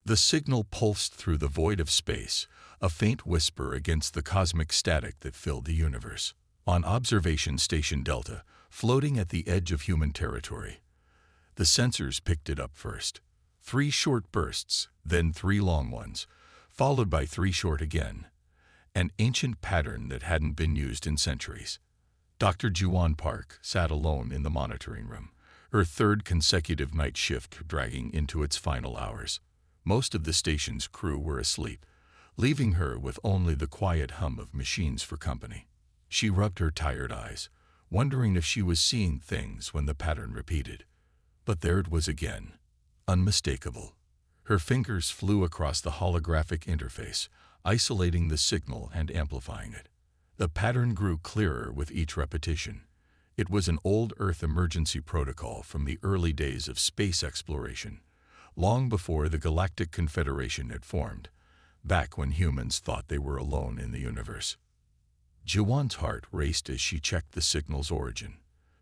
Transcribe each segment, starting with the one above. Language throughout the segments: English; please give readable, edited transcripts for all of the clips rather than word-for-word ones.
The signal pulsed through the void of space, a faint whisper against the cosmic static that filled the universe. On Observation Station Delta, floating at the edge of human territory, the sensors picked it up first. 3 short bursts, then 3 long ones, followed by 3 short again. An ancient pattern that hadn't been used in centuries. Dr. Juan Park sat alone in the monitoring room, her 3rd consecutive night shift dragging into its final hours. Most of the station's crew were asleep, leaving her with only the quiet hum of machines for company. She rubbed her tired eyes, wondering if she was seeing things when the pattern repeated. But there it was again, unmistakable. Her fingers flew across the holographic interface, isolating the signal and amplifying it. The pattern grew clearer with each repetition. It was an old Earth emergency protocol from the early days of space exploration, long before the Galactic Confederation had formed, back when humans thought they were alone in the universe. Juwan's heart raced as she checked the signal's origin.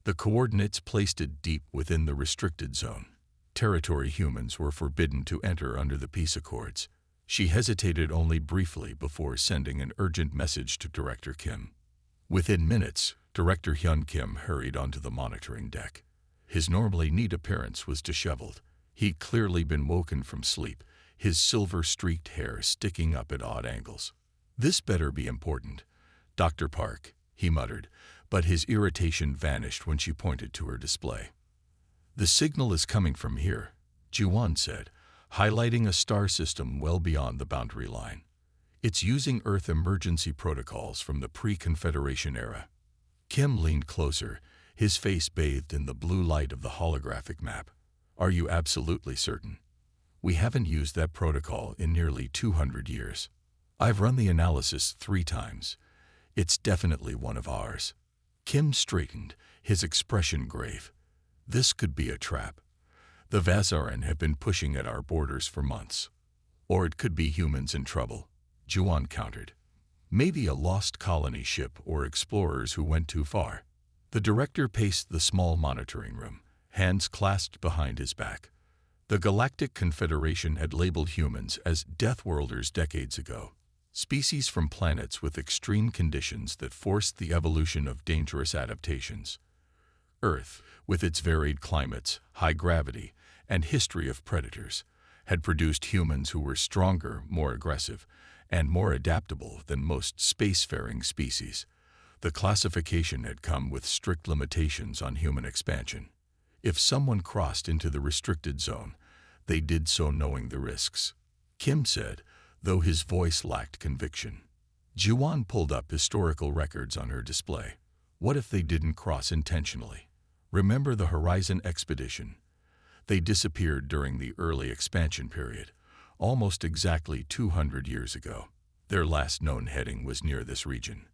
The coordinates placed it deep within the restricted zone. Territory humans were forbidden to enter under the peace accords. She hesitated only briefly before sending an urgent message to Director Kim. Within minutes, Director Hyun Kim hurried onto the monitoring deck. His normally neat appearance was disheveled. He'd clearly been woken from sleep, his silver-streaked hair sticking up at odd angles. "This better be important, Dr. Park," he muttered, but his irritation vanished when she pointed to her display. "The signal is coming from here," Juwan said, highlighting a star system well beyond the boundary line. "It's using Earth emergency protocols from the pre-Confederation era." Kim leaned closer, his face bathed in the blue light of the holographic map. "Are you absolutely certain? We haven't used that protocol in nearly 200 years. I've run the analysis 3 times. It's definitely one of ours." Kim straightened, his expression grave. "This could be a trap. The Vazaran have been pushing at our borders for months. Or it could be humans in trouble," Juwan countered. "Maybe a lost colony ship or explorers who went too far." The director paced the small monitoring room, hands clasped behind his back. The Galactic Confederation had labeled humans as Deathworlders decades ago, species from planets with extreme conditions that forced the evolution of dangerous adaptations. Earth, with its varied climates, high gravity, and history of predators, had produced humans who were stronger, more aggressive, and more adaptable than most spacefaring species. The classification had come with strict limitations on human expansion. If someone crossed into the restricted zone, they did so knowing the risks, Kim said, though his voice lacked conviction. Juwan pulled up historical records on her display. What if they didn't cross intentionally? Remember the Horizon expedition? They disappeared during the early expansion period, almost exactly 200 years ago. Their last known heading was near this region.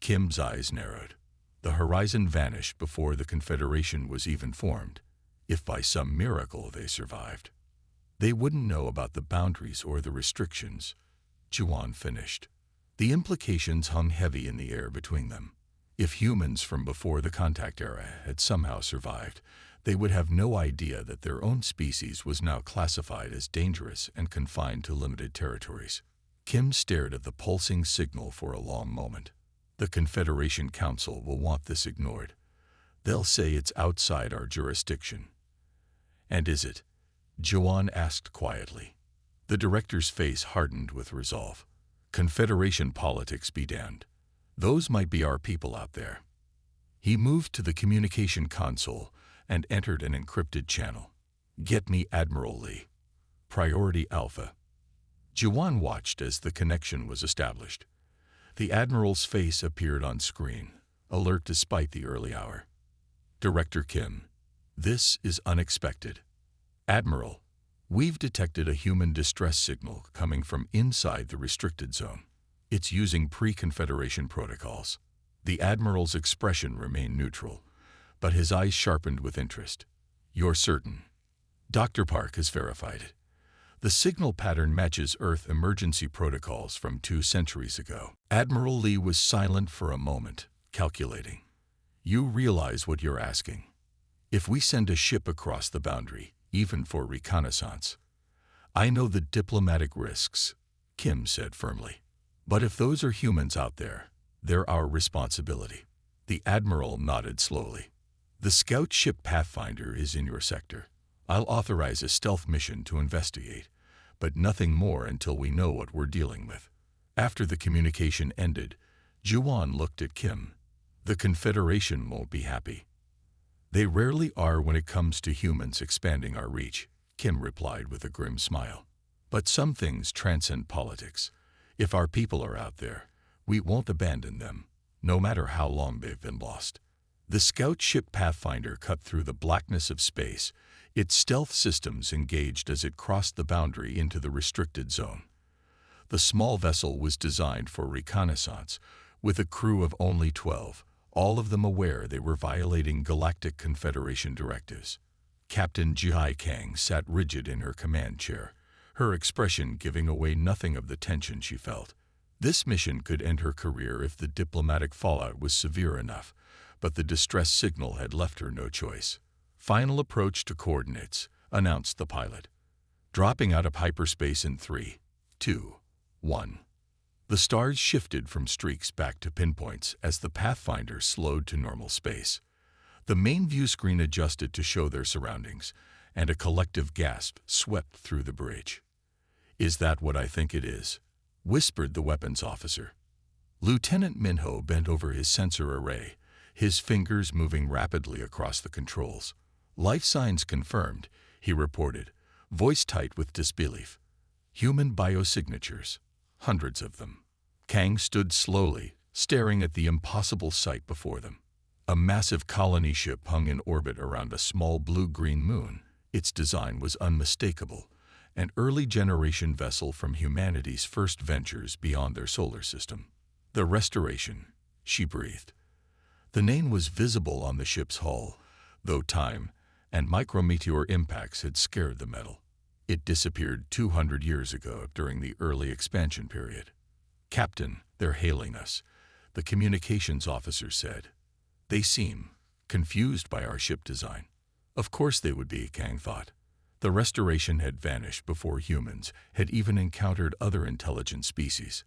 Kim's eyes narrowed. The Horizon vanished before the Confederation was even formed. If by some miracle they survived, they wouldn't know about the boundaries or the restrictions, Juwan finished. The implications hung heavy in the air between them. If humans from before the contact era had somehow survived, they would have no idea that their own species was now classified as dangerous and confined to limited territories. Kim stared at the pulsing signal for a long moment. The Confederation Council will want this ignored. They'll say it's outside our jurisdiction. And is it? Juwan asked quietly. The director's face hardened with resolve. Confederation politics be damned. Those might be our people out there. He moved to the communication console and entered an encrypted channel. "Get me Admiral Lee. Priority Alpha." Juwan watched as the connection was established. The Admiral's face appeared on screen, alert despite the early hour. "Director Kim, this is unexpected. Admiral, we've detected a human distress signal coming from inside the restricted zone. It's using pre-Confederation protocols." The Admiral's expression remained neutral, but his eyes sharpened with interest. "You're certain?" "Dr. Park has verified it. The signal pattern matches Earth emergency protocols from 2 centuries ago." Admiral Lee was silent for a moment, calculating. "You realize what you're asking. If we send a ship across the boundary, even for reconnaissance, I know the diplomatic risks, Kim said firmly. But if those are humans out there, they're our responsibility. The Admiral nodded slowly. The scout ship Pathfinder is in your sector. I'll authorize a stealth mission to investigate, but nothing more until we know what we're dealing with. After the communication ended, Juan looked at Kim. The Confederation won't be happy. They rarely are when it comes to humans expanding our reach, Kim replied with a grim smile. But some things transcend politics. If our people are out there, we won't abandon them, no matter how long they've been lost. The scout ship Pathfinder cut through the blackness of space, its stealth systems engaged as it crossed the boundary into the restricted zone. The small vessel was designed for reconnaissance, with a crew of only 12, all of them aware they were violating Galactic Confederation directives. Captain Jihai Kang sat rigid in her command chair, her expression giving away nothing of the tension she felt. This mission could end her career if the diplomatic fallout was severe enough, but the distress signal had left her no choice. Final approach to coordinates, announced the pilot. Dropping out of hyperspace in 3, 2, 1. The stars shifted from streaks back to pinpoints as the Pathfinder slowed to normal space. The main view screen adjusted to show their surroundings, and a collective gasp swept through the bridge. "Is that what I think it is?" whispered the weapons officer. Lieutenant Minho bent over his sensor array, his fingers moving rapidly across the controls. "Life signs confirmed," he reported, voice tight with disbelief. "Human biosignatures. Hundreds of them." Kang stood slowly, staring at the impossible sight before them. A massive colony ship hung in orbit around a small blue-green moon. Its design was unmistakable, an early-generation vessel from humanity's first ventures beyond their solar system. "The Restoration," she breathed. The name was visible on the ship's hull, though time and micrometeor impacts had scared the metal. It disappeared 200 years ago during the early expansion period. "Captain, they're hailing us," the communications officer said. "They seem confused by our ship design." Of course they would be, Kang thought. The Restoration had vanished before humans had even encountered other intelligent species.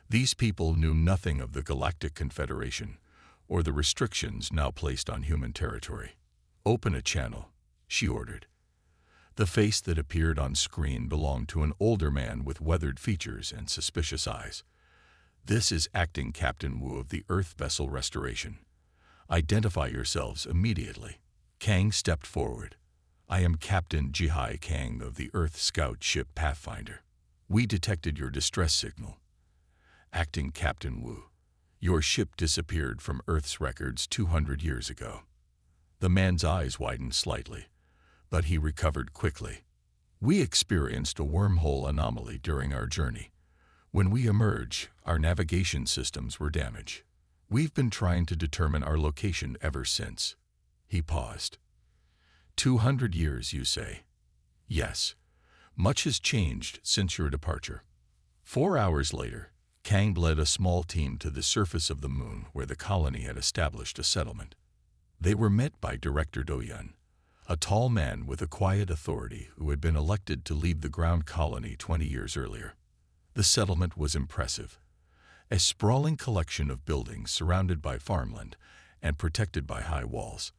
These people knew nothing of the Galactic Confederation or the restrictions now placed on human territory. "Open a channel," she ordered. The face that appeared on screen belonged to an older man with weathered features and suspicious eyes. "This is Acting Captain Wu of the Earth Vessel Restoration. Identify yourselves immediately." Kang stepped forward. "I am Captain Jihai Kang of the Earth Scout ship Pathfinder. We detected your distress signal." "Acting Captain Wu, your ship disappeared from Earth's records 200 years ago." The man's eyes widened slightly, but he recovered quickly. "We experienced a wormhole anomaly during our journey. When we emerged, our navigation systems were damaged. We've been trying to determine our location ever since." He paused. 200 years, you say?" "Yes. Much has changed since your departure." 4 hours later, Kang led a small team to the surface of the moon where the colony had established a settlement. They were met by Director Do-Yun, a tall man with a quiet authority who had been elected to lead the ground colony 20 years earlier. The settlement was impressive, a sprawling collection of buildings surrounded by farmland and protected by high walls.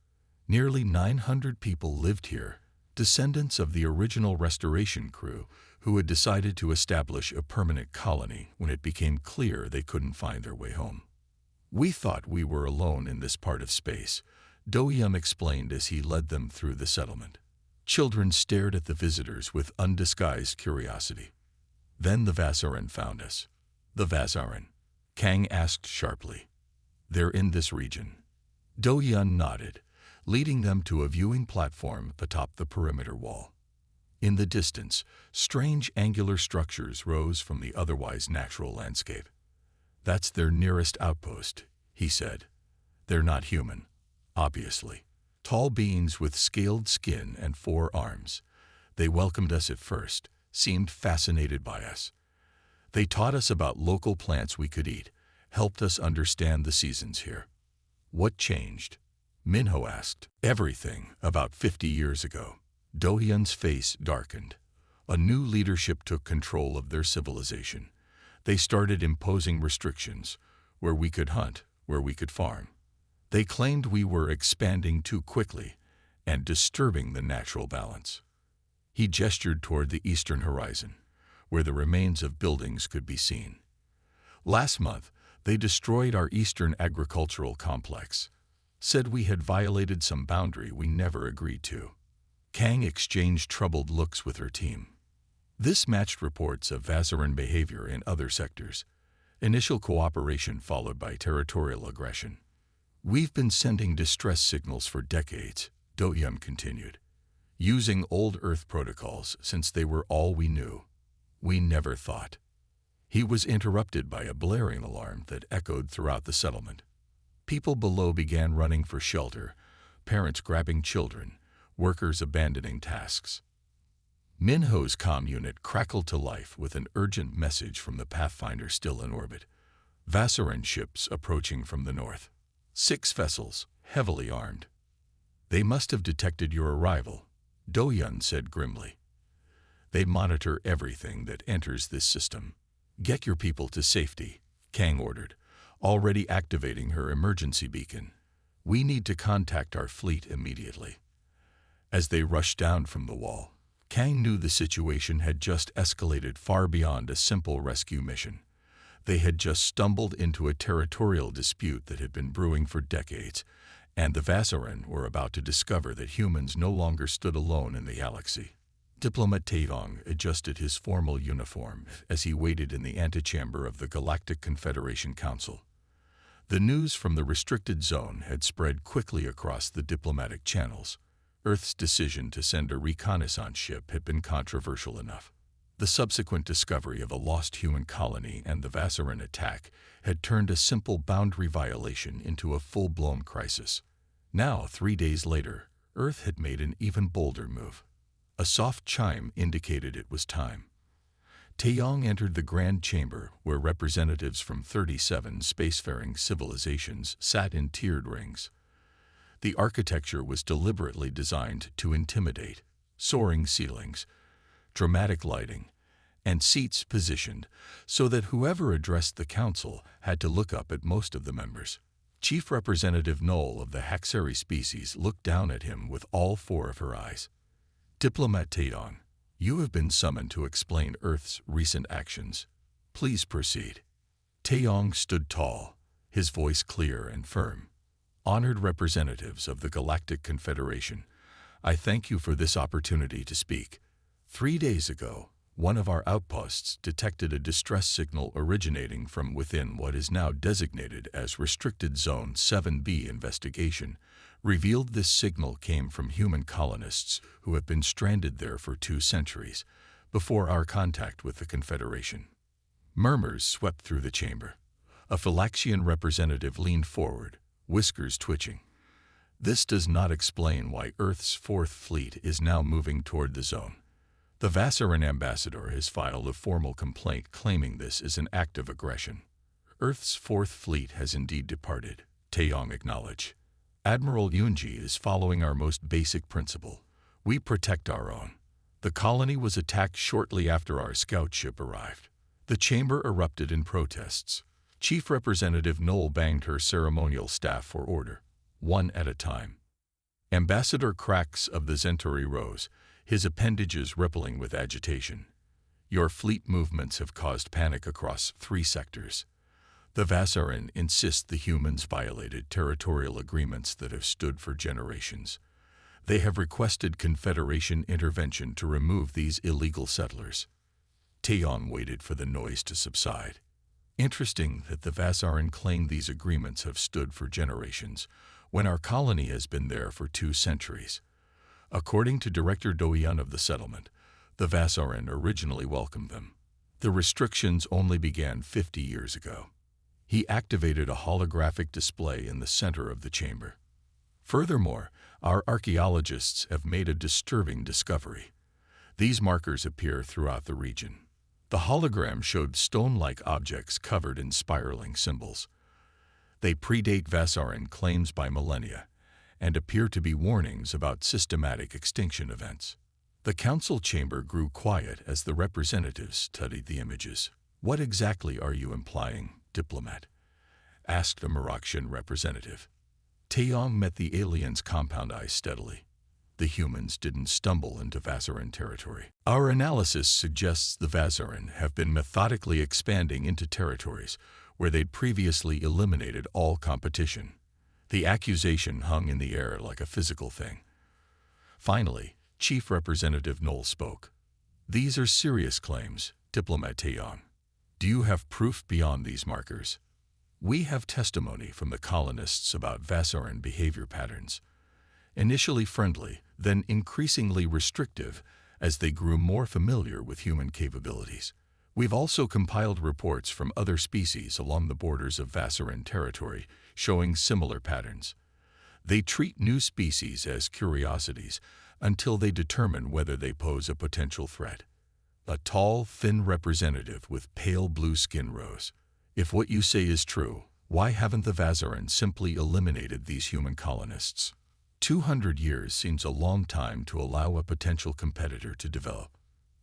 Nearly 900 people lived here, descendants of the original restoration crew who had decided to establish a permanent colony when it became clear they couldn't find their way home. "We thought we were alone in this part of space," Do-Yun explained as he led them through the settlement. Children stared at the visitors with undisguised curiosity. "Then the Vazaran found us." "The Vazaran?" Kang asked sharply. "They're in this region." Do-Yun nodded, leading them to a viewing platform atop the perimeter wall. In the distance, strange angular structures rose from the otherwise natural landscape. "That's their nearest outpost," he said. "They're not human, obviously. Tall beings with scaled skin and 4 arms. They welcomed us at first, seemed fascinated by us. They taught us about local plants we could eat, helped us understand the seasons here." "What changed?" Minho asked. "Everything, about 50 years ago." Do-Yun's face darkened. A new leadership took control of their civilization. They started imposing restrictions, where we could hunt, where we could farm. They claimed we were expanding too quickly and disturbing the natural balance. He gestured toward the eastern horizon, where the remains of buildings could be seen. Last month, they destroyed our eastern agricultural complex, said we had violated some boundary we never agreed to. Kang exchanged troubled looks with her team. This matched reports of Vasaran behavior in other sectors. Initial cooperation followed by territorial aggression. We've been sending distress signals for decades, Do-Yun continued, using old Earth protocols since they were all we knew. We never thought. He was interrupted by a blaring alarm that echoed throughout the settlement. People below began running for shelter, parents grabbing children, workers abandoning tasks. Minho's comm unit crackled to life with an urgent message from the Pathfinder still in orbit. Vasaran ships approaching from the north. 6 vessels, heavily armed. They must have detected your arrival, Do-Yun said grimly. They monitor everything that enters this system. Get your people to safety, Kang ordered, already activating her emergency beacon. We need to contact our fleet immediately. As they rushed down from the wall, Kang knew the situation had just escalated far beyond a simple rescue mission. They had just stumbled into a territorial dispute that had been brewing for decades, and the Vasaran were about to discover that humans no longer stood alone in the galaxy. Diplomat Taedong adjusted his formal uniform as he waited in the antechamber of the Galactic Confederation Council. The news from the restricted zone had spread quickly across the diplomatic channels. Earth's decision to send a reconnaissance ship had been controversial enough. The subsequent discovery of a lost human colony and the Vasaran attack had turned a simple boundary violation into a full-blown crisis. Now, 3 days later, Earth had made an even bolder move. A soft chime indicated it was time. Taeyong entered the grand chamber where representatives from 37 spacefaring civilizations sat in tiered rings. The architecture was deliberately designed to intimidate. Soaring ceilings, dramatic lighting, and seats positioned so that whoever addressed the council had to look up at most of the members. Chief Representative Knoll of the Haxari species looked down at him with all 4 of her eyes. Diplomat Taedong, you have been summoned to explain Earth's recent actions. Please proceed. Taeyong stood tall, his voice clear and firm. Honored representatives of the Galactic Confederation, I thank you for this opportunity to speak. 3 days ago, one of our outposts detected a distress signal originating from within what is now designated as Restricted Zone 7B investigation. Revealed this signal came from human colonists who have been stranded there for 2 centuries, before our contact with the Confederation. Murmurs swept through the chamber. A Phylaxian representative leaned forward, whiskers twitching. This does not explain why Earth's 4th Fleet is now moving toward the zone. The Vasaran ambassador has filed a formal complaint claiming this is an act of aggression. Earth's 4th Fleet has indeed departed, Taeyong acknowledged. Admiral Yunji is following our most basic principle. We protect our own. The colony was attacked shortly after our scout ship arrived. The chamber erupted in protests. Chief Representative Knoll banged her ceremonial staff for order, one at a time. Ambassador Krax of the Zenturi rose, his appendages rippling with agitation. Your fleet movements have caused panic across 3 sectors. The Vasaran insist the humans violated territorial agreements that have stood for generations. They have requested Confederation intervention to remove these illegal settlers. Taeyong waited for the noise to subside. Interesting that the Vasaran claim these agreements have stood for generations, when our colony has been there for 2 centuries. According to Director Do-Yun of the settlement, the Vasaran originally welcomed them. The restrictions only began 50 years ago. He activated a holographic display in the center of the chamber. Furthermore, our archaeologists have made a disturbing discovery. These markers appear throughout the region. The hologram showed stone-like objects covered in spiraling symbols. They predate Vasaran claims by millennia and appear to be warnings about systematic extinction events. The council chamber grew quiet as the representatives studied the images. "What exactly are you implying, diplomat?" asked a Marakshan representative. Taeyong met the alien's compound eyes steadily. The humans didn't stumble into Vazaran territory. "Our analysis suggests the Vazaran have been methodically expanding into territories where they'd previously eliminated all competition." The accusation hung in the air like a physical thing. Finally, Chief Representative Knoll spoke. "These are serious claims, Diplomat Taeyong. Do you have proof beyond these markers?" "We have testimony from the colonists about Vazaran behavior patterns. Initially friendly, then increasingly restrictive as they grew more familiar with human capabilities. We've also compiled reports from other species along the borders of Vazaran territory showing similar patterns. They treat new species as curiosities until they determine whether they pose a potential threat." A tall, thin representative with pale blue skin rose. "If what you say is true, why haven't the Vazaran simply eliminated these human colonists? 200 years seems a long time to allow a potential competitor to develop."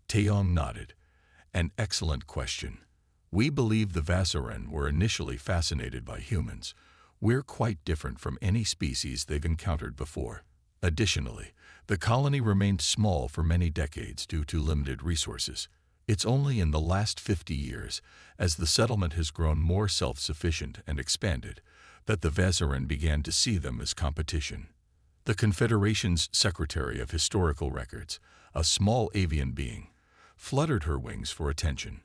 Taeyong nodded. "An excellent question. We believe the Vazaran were initially fascinated by humans. We're quite different from any species they've encountered before. Additionally, the colony remained small for many decades due to limited resources. It's only in the last 50 years, as the settlement has grown more self-sufficient and expanded, that the Vazaran began to see them as competition." The Confederation's Secretary of Historical Records, a small avian being, fluttered her wings for attention.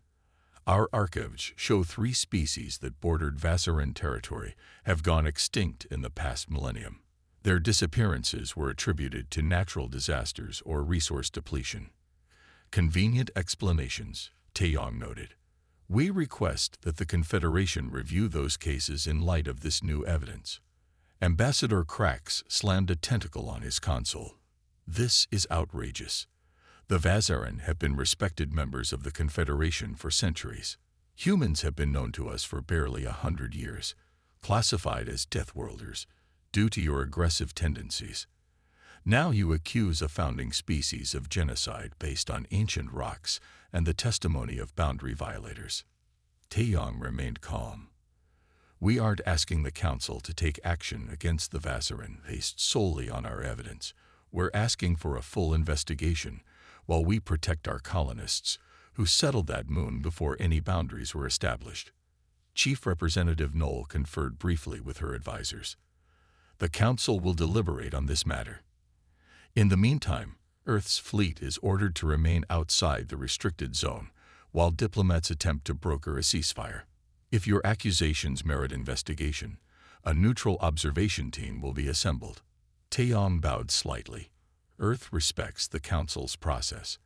"Our archives show 3 species that bordered Vazaran territory have gone extinct in the past millennium. Their disappearances were attributed to natural disasters or resource depletion." "Convenient explanations," Taeyong noted. "We request that the Confederation review those cases in light of this new evidence." Ambassador Krax slammed a tentacle on his console. "This is outrageous. The Vazaran have been respected members of the Confederation for centuries. Humans have been known to us for barely 100 years, classified as Deathworlders, due to your aggressive tendencies. Now you accuse a founding species of genocide based on ancient rocks and the testimony of boundary violators." Taeyong remained calm. "We aren't asking the Council to take action against the Vazaran based solely on our evidence. We're asking for a full investigation while we protect our colonists, who settled that moon before any boundaries were established." Chief Representative Knoll conferred briefly with her advisors. "The Council will deliberate on this matter. In the meantime, Earth's fleet is ordered to remain outside the restricted zone, while diplomats attempt to broker a ceasefire. If your accusations merit investigation, a neutral observation team will be assembled." Taeyong bowed slightly. "Earth respects the Council's process.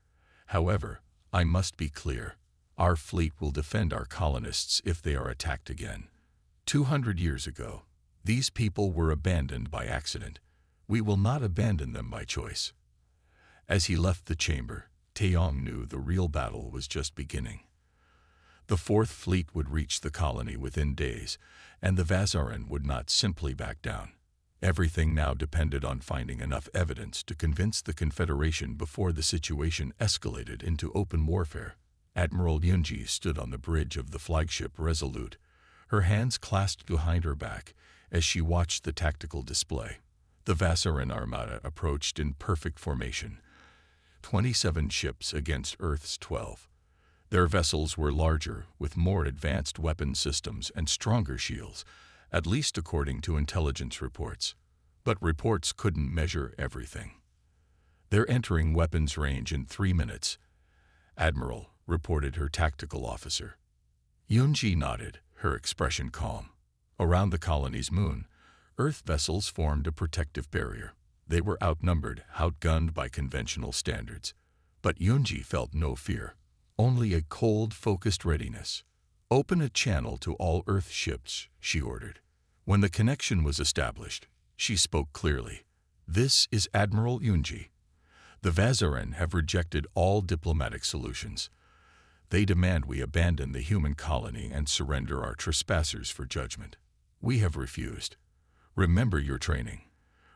However, I must be clear. Our fleet will defend our colonists if they are attacked again. 200 years ago, these people were abandoned by accident. We will not abandon them by choice." As he left the chamber, Taeyong knew the real battle was just beginning. The Fourth Fleet would reach the colony within days, and the Vazaran would not simply back down. Everything now depended on finding enough evidence to convince the Confederation before the situation escalated into open warfare. Admiral Yunji stood on the bridge of the flagship Resolute, her hands clasped behind her back as she watched the tactical display. The Vazaran Armada approached in perfect formation, 27 ships against Earth's 12. Their vessels were larger, with more advanced weapon systems and stronger shields, at least according to intelligence reports. But reports couldn't measure everything. "They're entering weapons range in 3 minutes, Admiral," reported her tactical officer. Yunji nodded, her expression calm. Around the colony's moon, Earth vessels formed a protective barrier. They were outnumbered, outgunned by conventional standards. But Yunji felt no fear, only a cold, focused readiness. "Open a channel to all Earth ships," she ordered. When the connection was established, she spoke clearly. "This is Admiral Yunji. The Vazaran have rejected all diplomatic solutions. They demand we abandon the human colony and surrender our trespassers for judgment. We have refused. Remember your training.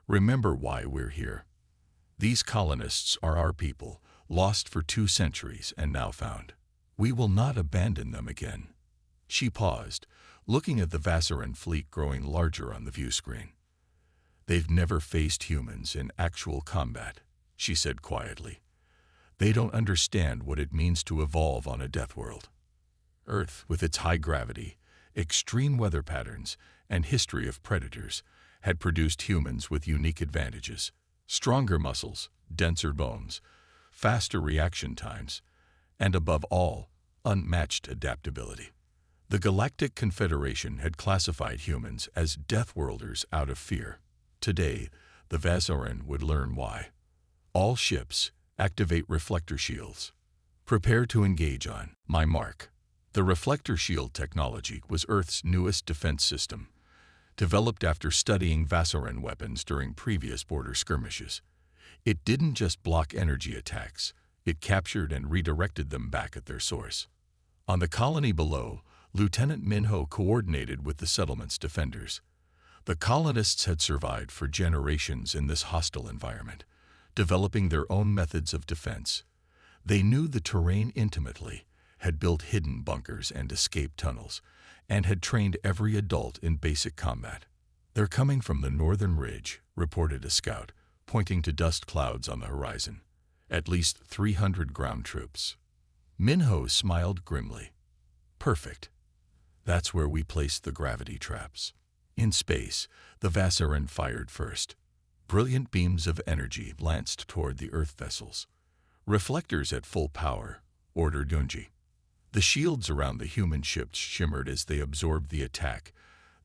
Remember why we're here." These colonists are our people, lost for 2 centuries and now found. We will not abandon them again." She paused, looking at the Vassarin fleet growing larger on the view screen. "They've never faced humans in actual combat," she said quietly. "They don't understand what it means to evolve on a death world. Earth, with its high gravity, extreme weather patterns, and history of predators, had produced humans with unique advantages: stronger muscles, denser bones, faster reaction times, and above all, unmatched adaptability. The Galactic Confederation had classified humans as Deathworlders out of fear. Today, the Vassarin would learn why. "All ships, activate reflector shields. Prepare to engage on my mark." The reflector shield technology was Earth's newest defense system, developed after studying Vassarin weapons during previous border skirmishes. It didn't just block energy attacks, it captured and redirected them back at their source. On the colony below, Lieutenant Minho coordinated with the settlement's defenders. The colonists had survived for generations in this hostile environment, developing their own methods of defense. They knew the terrain intimately, had built hidden bunkers and escape tunnels, and had trained every adult in basic combat. "They're coming from the northern ridge," reported a scout, pointing to dust clouds on the horizon. "At least 300 ground troops." Minho smiled grimly. "Perfect. That's where we placed the gravity traps." In space, the Vassarin fired first. Brilliant beams of energy lanced toward the Earth vessels. "Reflectors at full power," ordered Yunji. The shields around the human ships shimmered as they absorbed the attack,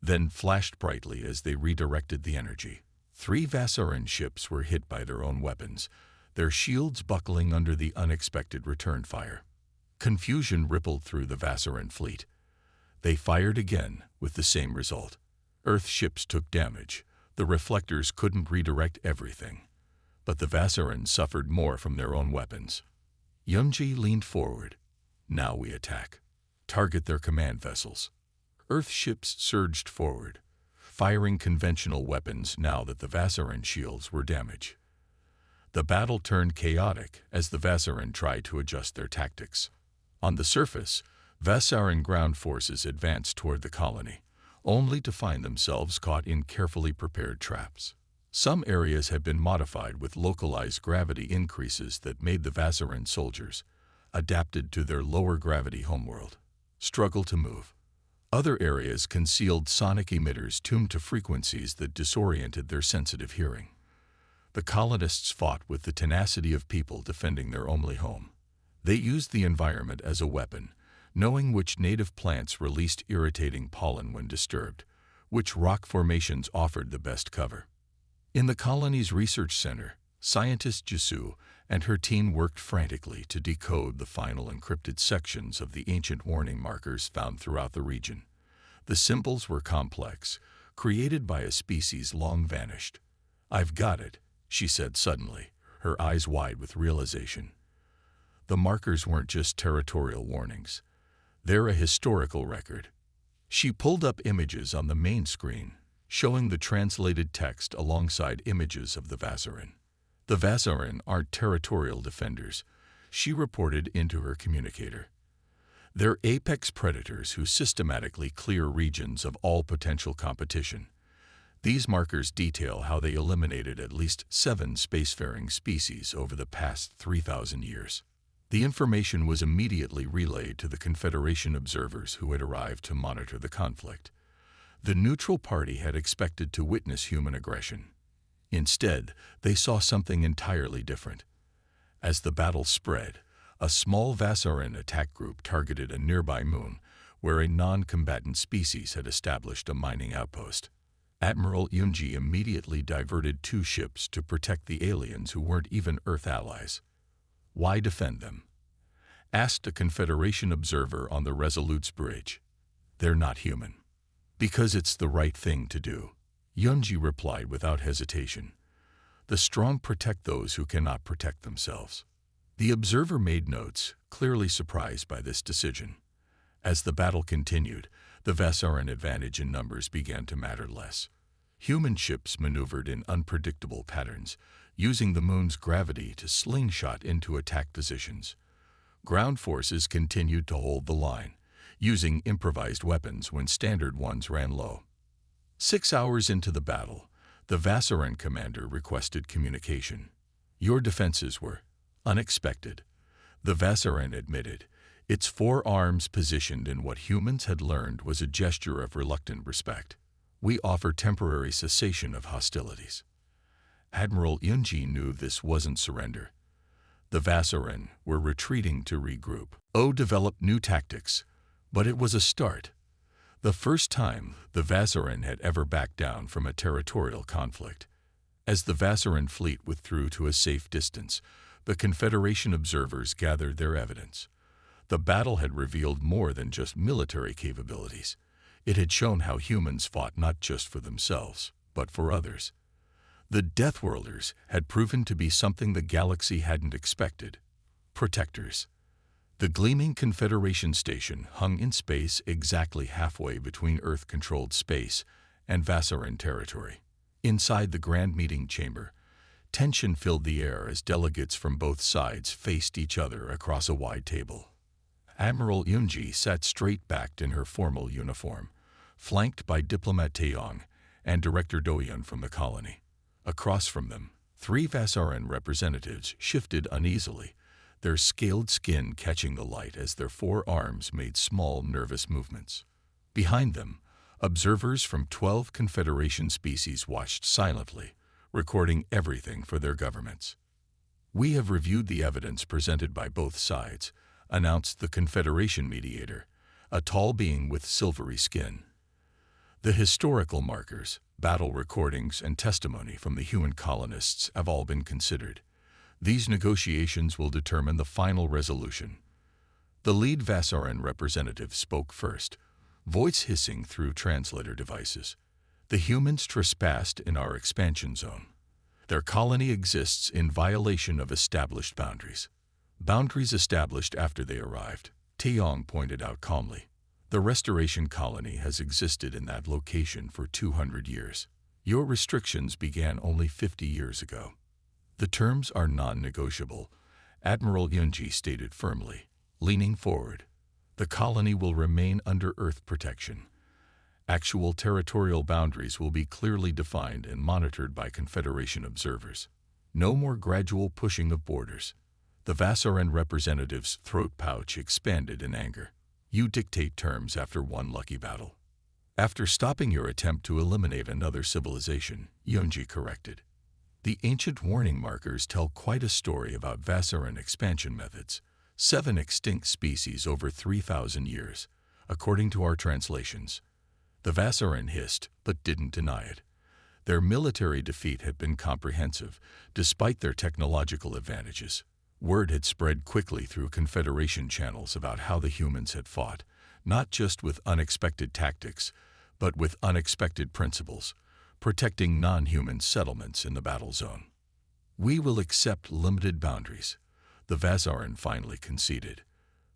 then flashed brightly as they redirected the energy. 3 Vassarin ships were hit by their own weapons, their shields buckling under the unexpected return fire. Confusion rippled through the Vassarin fleet. They fired again, with the same result. Earth ships took damage. The reflectors couldn't redirect everything. But the Vassarin suffered more from their own weapons. Yunji leaned forward. "Now we attack. Target their command vessels." Earth ships surged forward, firing conventional weapons now that the Vassarin shields were damaged. The battle turned chaotic as the Vassarin tried to adjust their tactics. On the surface, Vassarin ground forces advanced toward the colony, only to find themselves caught in carefully prepared traps. Some areas had been modified with localized gravity increases that made the Vassarin soldiers, adapted to their lower gravity homeworld, struggle to move. Other areas concealed sonic emitters tuned to frequencies that disoriented their sensitive hearing. The colonists fought with the tenacity of people defending their only home. They used the environment as a weapon, knowing which native plants released irritating pollen when disturbed, which rock formations offered the best cover. In the colony's research center, scientist Jisu and her team worked frantically to decode the final encrypted sections of the ancient warning markers found throughout the region. The symbols were complex, created by a species long vanished. "I've got it," she said suddenly, her eyes wide with realization. The markers weren't just territorial warnings. They're a historical record. She pulled up images on the main screen, showing the translated text alongside images of the Vassarin. "The Vassarin aren't territorial defenders," she reported into her communicator. "They're apex predators who systematically clear regions of all potential competition. These markers detail how they eliminated at least 7 spacefaring species over the past 3,000 years. The information was immediately relayed to the Confederation observers who had arrived to monitor the conflict. The neutral party had expected to witness human aggression. Instead, they saw something entirely different. As the battle spread, a small Vassarin attack group targeted a nearby moon where a non-combatant species had established a mining outpost. Admiral Yunji immediately diverted 2 ships to protect the aliens who weren't even Earth allies. "Why defend them?" asked a Confederation observer on the Resolute's bridge. "They're not human." "Because it's the right thing to do," Yunji replied without hesitation. "The strong protect those who cannot protect themselves." The observer made notes, clearly surprised by this decision. As the battle continued, the Vassarin advantage in numbers began to matter less. Human ships maneuvered in unpredictable patterns, using the moon's gravity to slingshot into attack positions. Ground forces continued to hold the line, using improvised weapons when standard ones ran low. 6 hours into the battle, the Vassaran commander requested communication. "Your defenses were unexpected," the Vassaran admitted, its 4 arms positioned in what humans had learned was a gesture of reluctant respect. "We offer temporary cessation of hostilities." Admiral Yunji knew this wasn't surrender. The Vassaran were retreating to regroup. O developed new tactics, but it was a start. The first time the Vassaran had ever backed down from a territorial conflict. As the Vassaran fleet withdrew to a safe distance, the Confederation observers gathered their evidence. The battle had revealed more than just military capabilities. It had shown how humans fought not just for themselves, but for others. The Deathworlders had proven to be something the galaxy hadn't expected: protectors. The gleaming Confederation station hung in space exactly halfway between Earth-controlled space and Vassaran territory. Inside the grand meeting chamber, tension filled the air as delegates from both sides faced each other across a wide table. Admiral Yunji sat straight-backed in her formal uniform, flanked by Diplomat Taeyong and Director Doyun from the colony. Across from them, 3 Vassaran representatives shifted uneasily, their scaled skin catching the light as their 4 arms made small, nervous movements. Behind them, observers from 12 Confederation species watched silently, recording everything for their governments. "We have reviewed the evidence presented by both sides," announced the Confederation mediator, a tall being with silvery skin. "The historical markers, battle recordings, and testimony from the human colonists have all been considered. These negotiations will determine the final resolution." The lead Vassaran representative spoke first, voice hissing through translator devices. "The humans trespassed in our expansion zone. Their colony exists in violation of established boundaries." "Boundaries established after they arrived," Taeyong pointed out calmly. "The Restoration Colony has existed in that location for 200 years. Your restrictions began only 50 years ago." "The terms are non-negotiable," Admiral Yunji stated firmly, leaning forward. "The colony will remain under Earth protection. Actual territorial boundaries will be clearly defined and monitored by Confederation observers. No more gradual pushing of borders." The Vassaran representative's throat pouch expanded in anger. "You dictate terms after one lucky battle." "After stopping your attempt to eliminate another civilization," Yunji corrected. "The ancient warning markers tell quite a story about Vassaran expansion methods. 7 extinct species over 3,000 years, according to our translations." The Vassaran hissed, but didn't deny it. Their military defeat had been comprehensive, despite their technological advantages. Word had spread quickly through Confederation channels about how the humans had fought, not just with unexpected tactics, but with unexpected principles, protecting non-human settlements in the battle zone. "We will accept limited boundaries," the Vassaran finally conceded.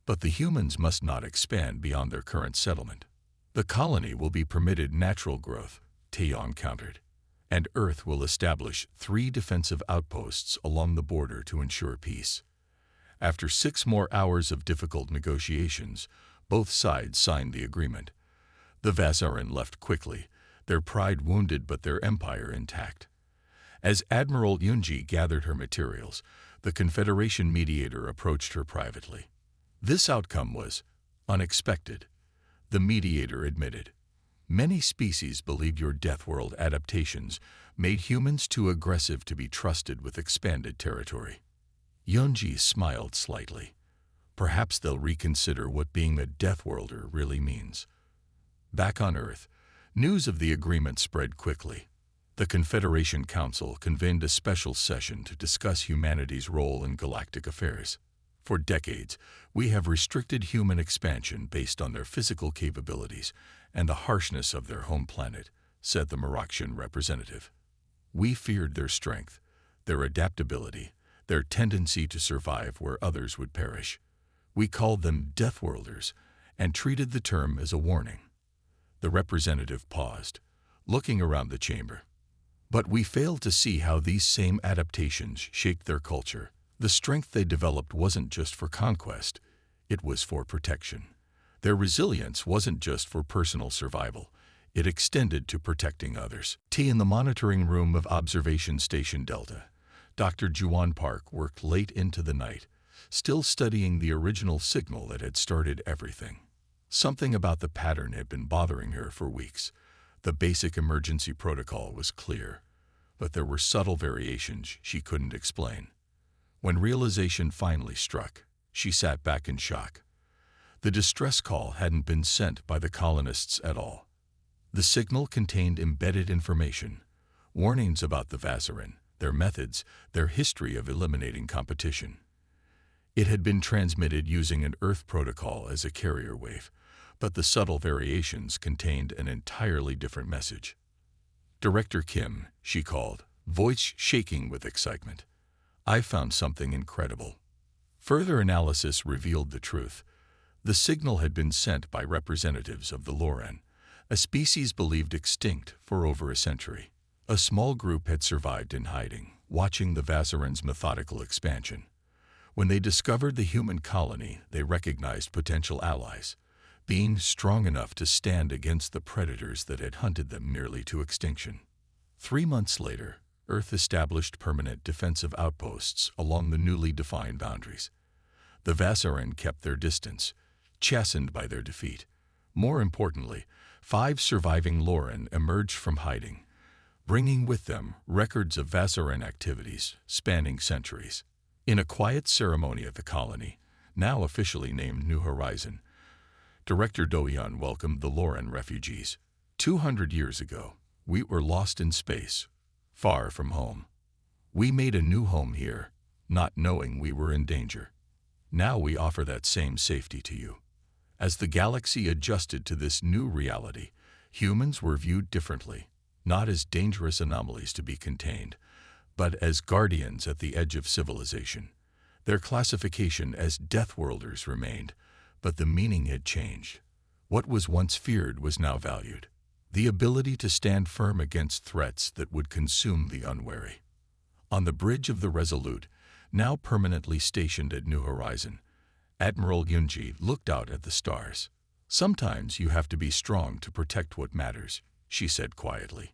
"But the humans must not expand beyond their current settlement." "The colony will be permitted natural growth," Taeyong countered. "And Earth will establish 3 defensive outposts along the border to ensure peace." After 6 more hours of difficult negotiations, both sides signed the agreement. The Vassaran left quickly, their pride wounded but their empire intact. As Admiral Yunji gathered her materials, the Confederation mediator approached her privately. "This outcome was unexpected," the mediator admitted. "Many species believed your Deathworld adaptations made humans too aggressive to be trusted with expanded territory." Yunji smiled slightly. "Perhaps they'll reconsider what being a Deathworlder really means." Back on Earth, news of the agreement spread quickly. The Confederation Council convened a special session to discuss humanity's role in galactic affairs. "For decades, we have restricted human expansion based on their physical capabilities and the harshness of their home planet," said the Marakshan representative. "We feared their strength, their adaptability, their tendency to survive where others would perish. We called them Deathworlders and treated the term as a warning." The representative paused, looking around the chamber. But we fail to see how these same adaptations shaped their culture. The strength they developed wasn't just for conquest, it was for protection. Their resilience wasn't just for personal survival, it extended to protecting others. In the monitoring room of Observation Station Delta, Dr. Juan Park worked late into the night, still studying the original signal that had started everything. Something about the pattern had been bothering her for weeks. The basic emergency protocol was clear, but there were subtle variations she couldn't explain. When realization finally struck, she sat back in shock. The distress call hadn't been sent by the colonists at all. The signal contained embedded information, warnings about the Vazarin, their methods, their history of eliminating competition. It had been transmitted using an Earth protocol as a carrier wave, but the subtle variations contained an entirely different message. "Director Kim," she called, voice shaking with excitement. "I found something incredible." Further analysis revealed the truth. The signal had been sent by representatives of the Loran, a species believed extinct for over a century. A small group had survived in hiding, watching the Vazarin's methodical expansion. When they discovered the human colony, they recognized potential allies, beings strong enough to stand against the predators that had hunted them nearly to extinction. 3 months later, Earth established permanent defensive outposts along the newly defined boundaries. The Vazarin kept their distance, chastened by their defeat. More importantly, 5 surviving Loran emerged from hiding, bringing with them records of Vazarin activities spanning centuries. In a quiet ceremony at the colony, now officially named New Horizon, Director Doyon welcomed the Loran refugees. 200 years ago, we were lost in space, far from home. We made a new home here, not knowing we were in danger. Now we offer that same safety to you. As the galaxy adjusted to this new reality, humans were viewed differently, not as dangerous anomalies to be contained, but as guardians at the edge of civilization. Their classification as Deathworlders remained, but the meaning had changed. What was once feared was now valued. The ability to stand firm against threats that would consume the unwary. On the bridge of the Resolute, now permanently stationed at New Horizon, Admiral Yunji looked out at the stars. "Sometimes you have to be strong to protect what matters," she said quietly.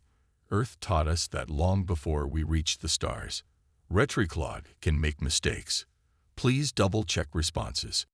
"Earth taught us that long before we reached the stars. Retriclad can make mistakes. Please double-check responses."